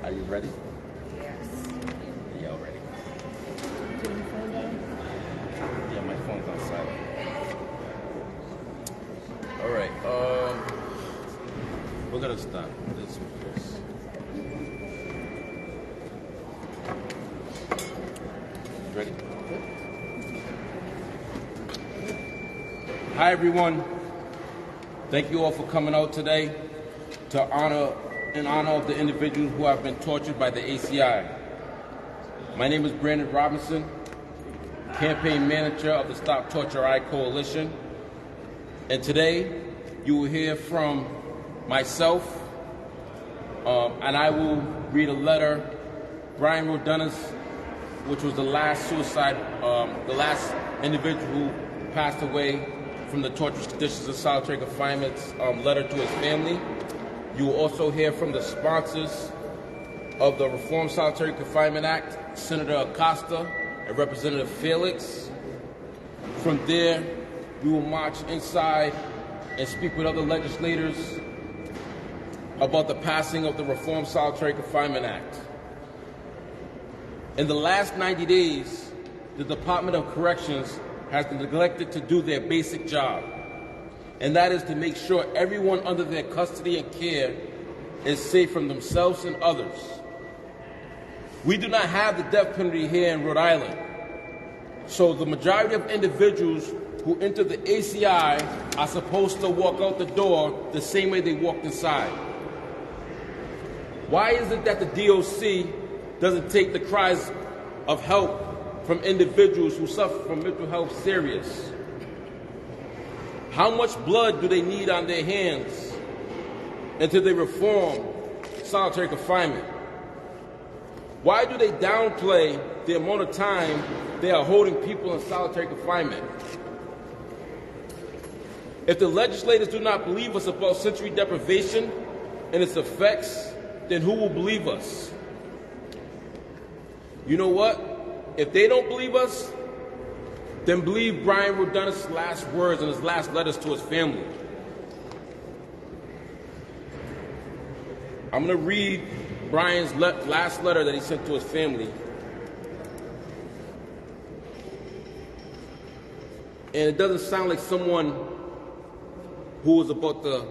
Are you ready? Yes. Yeah, ready. Yeah, my phone's on silent. All right. We're gonna start this first. Ready? Hi, everyone. Thank you all for coming out today in honor of the individuals who have been tortured by the ACI. My name is Brandon Robinson, campaign manager of the Stop Torture I Coalition. And today, you will hear from myself, and I will read a letter, Brian Roduna's, which was the last suicide, the last individual who passed away from the torturous conditions of solitary confinement's letter to his family. You will also hear from the sponsors of the Reform Solitary Confinement Act, Senator Acosta and Representative Felix. From there, we will march inside and speak with other legislators about the passing of the Reform Solitary Confinement Act. In the last 90 days, the Department of Corrections has neglected to do their basic job, and that is to make sure everyone under their custody and care is safe from themselves and others. We do not have the death penalty here in Rhode Island, so the majority of individuals who enter the ACI are supposed to walk out the door the same way they walked inside. Why is it that the DOC doesn't take the cries of help from individuals who suffer from mental health serious? How much blood do they need on their hands until they reform solitary confinement? Why do they downplay the amount of time they are holding people in solitary confinement? If the legislators do not believe us about sensory deprivation and its effects, then who will believe us? You know what? If they don't believe us, then believe Brian Roduna's last words and his last letters to his family. I'm going to read Brian's last letter that he sent to his family. And it doesn't sound like someone who is about to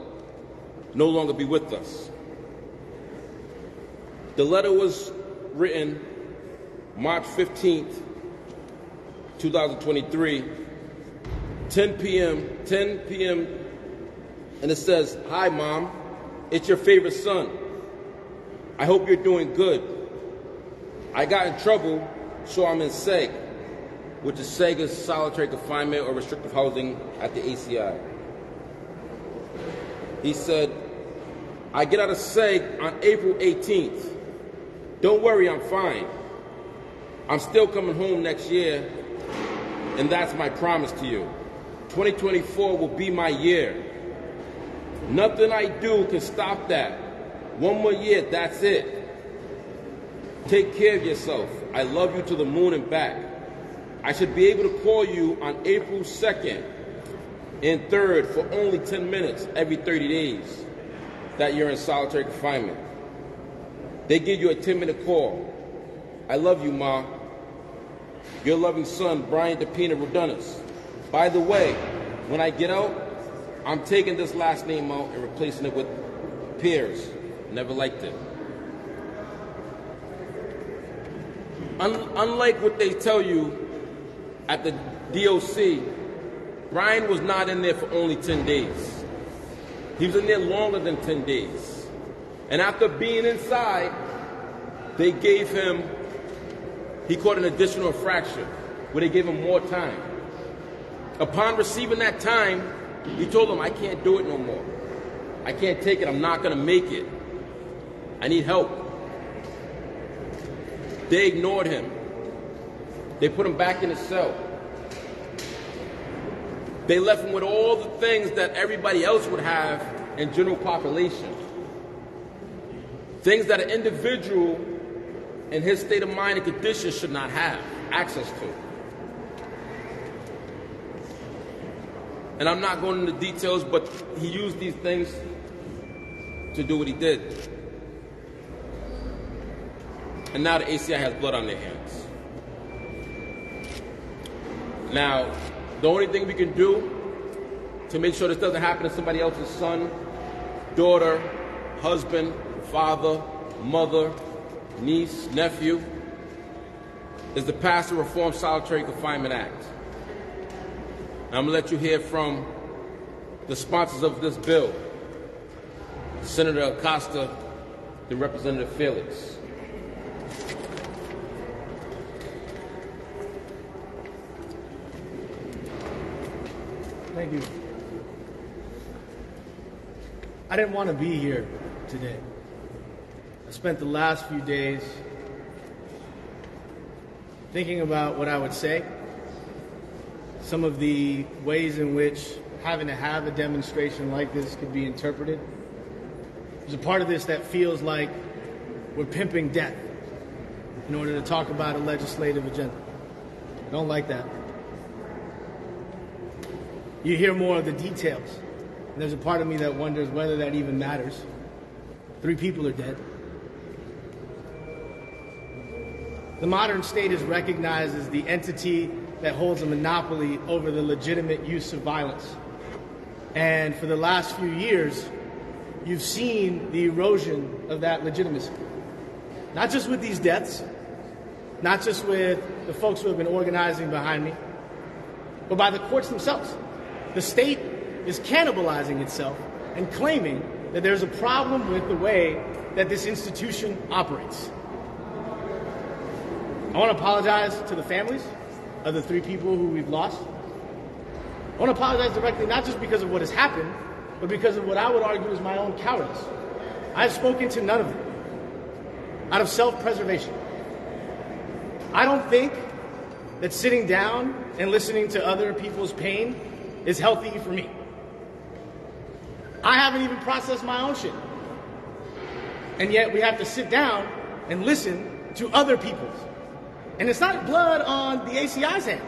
no longer be with us. The letter was written March 15th, 2023, 10 p.m., and it says, "Hi, Mom. It's your favorite son. I hope you're doing good. I got in trouble, so I'm in SEG, which is SEG is solitary confinement or restrictive housing at the ACI. He said, I get out of SEG on April 18th. Don't worry, I'm fine. I'm still coming home next year, and that's my promise to you. 2024 will be my year. Nothing I do can stop that. One more year, that's it. Take care of yourself. I love you to the moon and back. I should be able to call you on April 2nd and 3rd for only 10 minutes every 30 days that you're in solitary confinement. They give you a 10-minute call. I love you, Ma. Your loving son, Brian DePina Rodunas. By the way, when I get out, I'm taking this last name out and replacing it with Pierce. Never liked it. Unlike what they tell you at the DOC, Brian was not in there for only 10 days. He was in there longer than 10 days. And after being inside, they gave him, he caught an additional infraction where they gave him more time. Upon receiving that time, he told them, I can't do it no more. I can't take it. I'm not going to make it. I need help. They ignored him. They put him back in his cell. They left him with all the things that everybody else would have in general population. Things that an individual in his state of mind and condition should not have access to. And I'm not going into details, but he used these things to do what he did. and now the ACI has blood on their hands. Now, the only thing we can do to make sure this doesn't happen to somebody else's son, daughter, husband, father, mother, niece, nephew, is to pass the Reform Solitary Confinement Act. And I'm going to let you hear from the sponsors of this bill, Senator Acosta and Representative Felix. Thank you. I didn't want to be here today. I spent the last few days thinking about what I would say, some of the ways in which having to have a demonstration like this could be interpreted. There's a part of this that feels like we're pimping death in order to talk about a legislative agenda. I don't like that. You hear more of the details, and there's a part of me that wonders whether that even matters. 3 people are dead. The modern state is recognized as the entity that holds a monopoly over the legitimate use of violence. And for the last few years, you've seen the erosion of that legitimacy. Not just with these deaths, not just with the folks who have been organizing behind me, but by the courts themselves. The state is cannibalizing itself and claiming that there's a problem with the way that this institution operates. I want to apologize to the families of the 3 people who we've lost. I want to apologize directly, not just because of what has happened, but because of what I would argue is my own cowardice. I've spoken to none of them out of self-preservation. I don't think that sitting down and listening to other people's pain is healthy for me. I haven't even processed my own shit. And yet we have to sit down and listen to other people's. And it's not blood on the ACI's hand.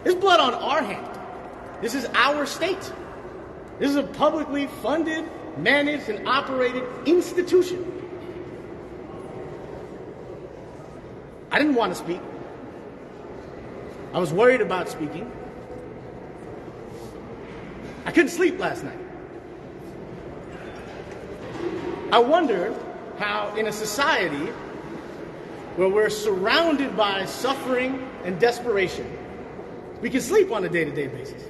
It's blood on our hand. This is our state. This is a publicly funded, managed, and operated institution. I didn't want to speak. I was worried about speaking. I couldn't sleep last night. I wonder how, in a society where we're surrounded by suffering and desperation, we can sleep on a day-to-day basis.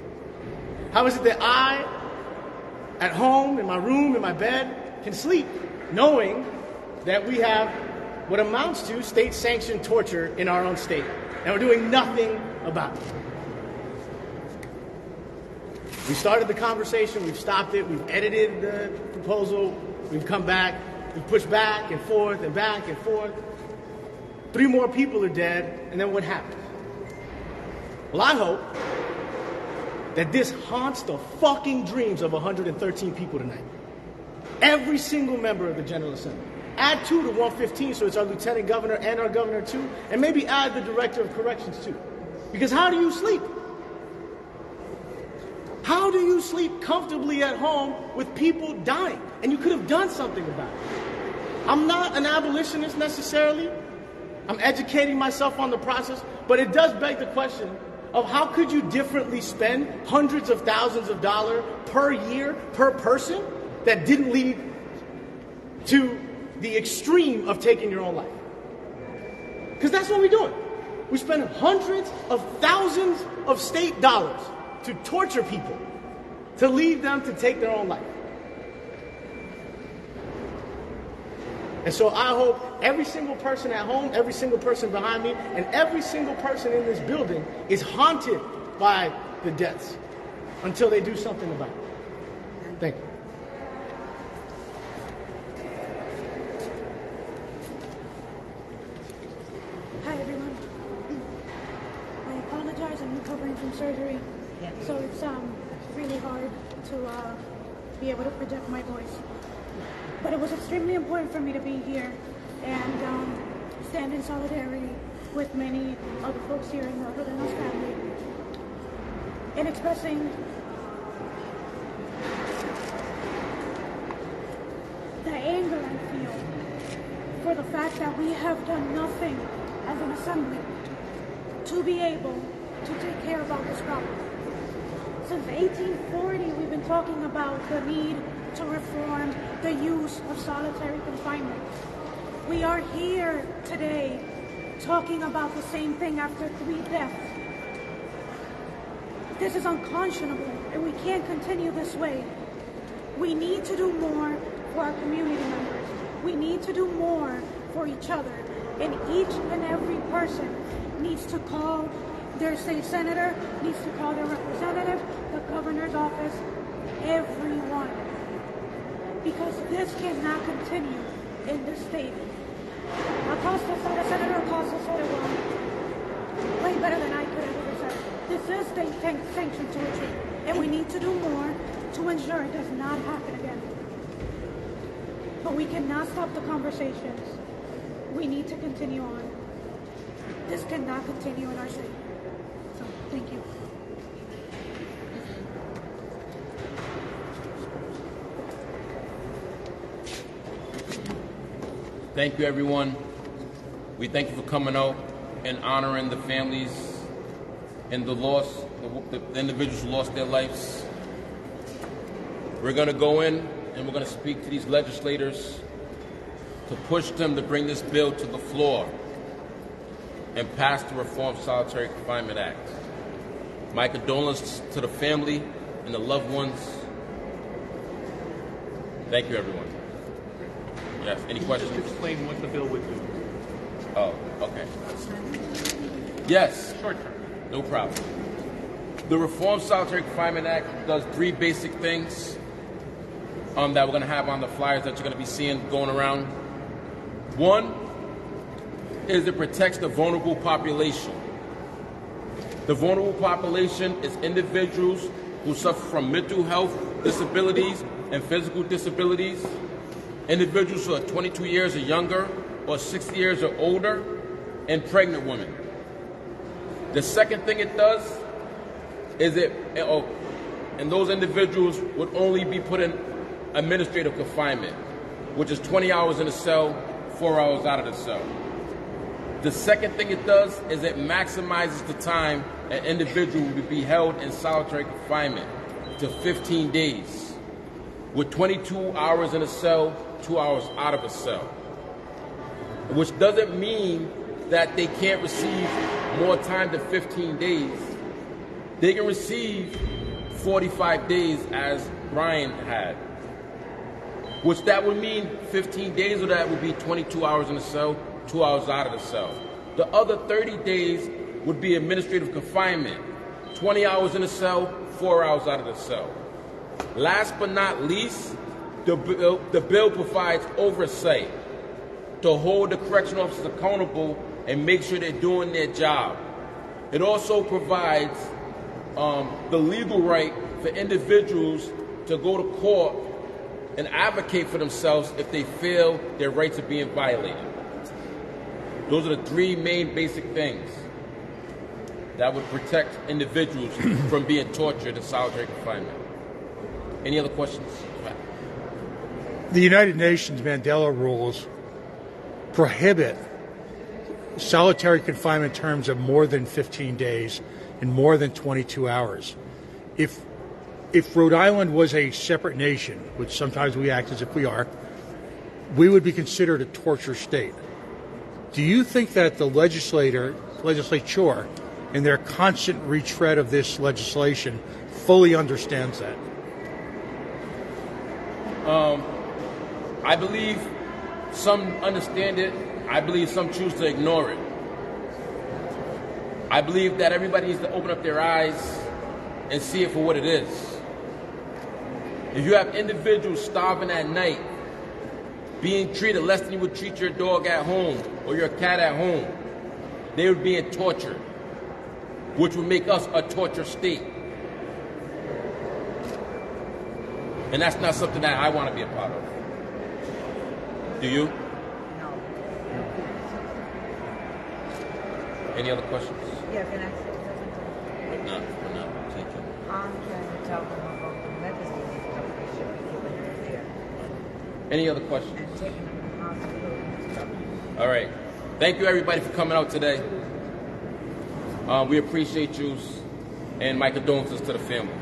How is it that I, at home, in my room, in my bed, can sleep knowing that we have what amounts to state-sanctioned torture in our own state, and we're doing nothing about it? We started the conversation, we've stopped it, we've edited the proposal, we've come back, we've pushed back and forth and back and forth. 3 more people are dead, and then what happens? Well, I hope that this haunts the fucking dreams of 113 people tonight. Every single member of the General Assembly. Add 2 to 115, so it's our lieutenant governor and our governor too, and maybe add the director of corrections too. Because how do you sleep? How do you sleep comfortably at home with people dying? And you could have done something about it. I'm not an abolitionist necessarily. I'm educating myself on the process, but it does beg the question of how could you differently spend hundreds of thousands of dollars per year, per person, that didn't lead to the extreme of taking your own life? Because that's what we're doing. We spend hundreds of thousands of state dollars to torture people, to lead them to take their own life. And so I hope every single person at home, every single person behind me, and every single person in this building is haunted by the deaths until they do something about it. Thank you. Hi, everyone. I apologize. I'm recovering from surgery, so it's really hard to be able to project my voice. But it was extremely important for me to be here and stand in solidarity with many other folks here in the Rodriguez family in expressing the anger I feel for the fact that we have done nothing as an assembly to be able to take care about this problem. Since 1840, we've been talking about the need to reform the use of solitary confinement. We are here today talking about the same thing after 3 deaths. This is unconscionable, and we can't continue this way. We need to do more for our community members. We need to do more for each other. And each and every person needs to call their state senator, needs to call their representative, the governor's office, everyone. Because this cannot continue in this state. Acosta said, Senator Acosta said it well, way better than I could have ever said. This is state sanctioned torture, and we need to do more to ensure it does not happen again. But we cannot stop the conversations. We need to continue on. This cannot continue in our state. So, thank you. Thank you, everyone. We thank you for coming out and honoring the families and the individuals who lost their lives. We're going to go in and we're going to speak to these legislators to push them to bring this bill to the floor and pass the Reform Solitary Confinement Act. My condolences to the family and the loved ones. Thank you, everyone. Yes, any questions? Just explain what the bill would do. Oh, okay. Yes. Short term. No problem. The Reform Solitary Confinement Act does 3 basic things that we're going to have on the flyers that you're going to be seeing going around. One is it protects the vulnerable population. The vulnerable population is individuals who suffer from mental health disabilities and physical disabilities, individuals who are 22 years or younger or 60 years or older, and pregnant women. The second thing it does is and those individuals would only be put in administrative confinement, which is 20 hours in a cell, 4 hours out of the cell. The second thing it does is it maximizes the time an individual would be held in solitary confinement to 15 days, with 22 hours in a cell, 2 hours out of a cell, which doesn't mean that they can't receive more time than 15 days. They can receive 45 days as Brian had, which that would mean 15 days of that would be 22 hours in the cell, 2 hours out of the cell. The other 30 days would be administrative confinement, 20 hours in the cell, 4 hours out of the cell. Last but not least, the bill provides oversight to hold the correctional officers accountable and make sure they're doing their job. It also provides the legal right for individuals to go to court and advocate for themselves if they feel their rights are being violated. Those are the 3 main basic things that would protect individuals from being tortured in solitary confinement. Any other questions? The United Nations Mandela rules prohibit solitary confinement terms of more than 15 days and more than 22 hours. If Rhode Island was a separate nation, which sometimes we act as if we are, we would be considered a torture state. Do you think that the legislature, in their constant retread of this legislation, fully understands that? I believe some understand it. I believe some choose to ignore it. I believe that everybody needs to open up their eyes and see it for what it is. If you have individuals starving at night, being treated less than you would treat your dog at home or your cat at home, they would be tortured, which would make us a torture state. And that's not something that I want to be a part of. Do you? No. Any other questions? Yeah, can I say something? No, we're not. Thank you. I'm trying to tell them about the medicine that they should be giving them there Any other questions? and taking them to hospitals All right. Thank you, everybody, for coming out today. We appreciate you, and my condolences to the family.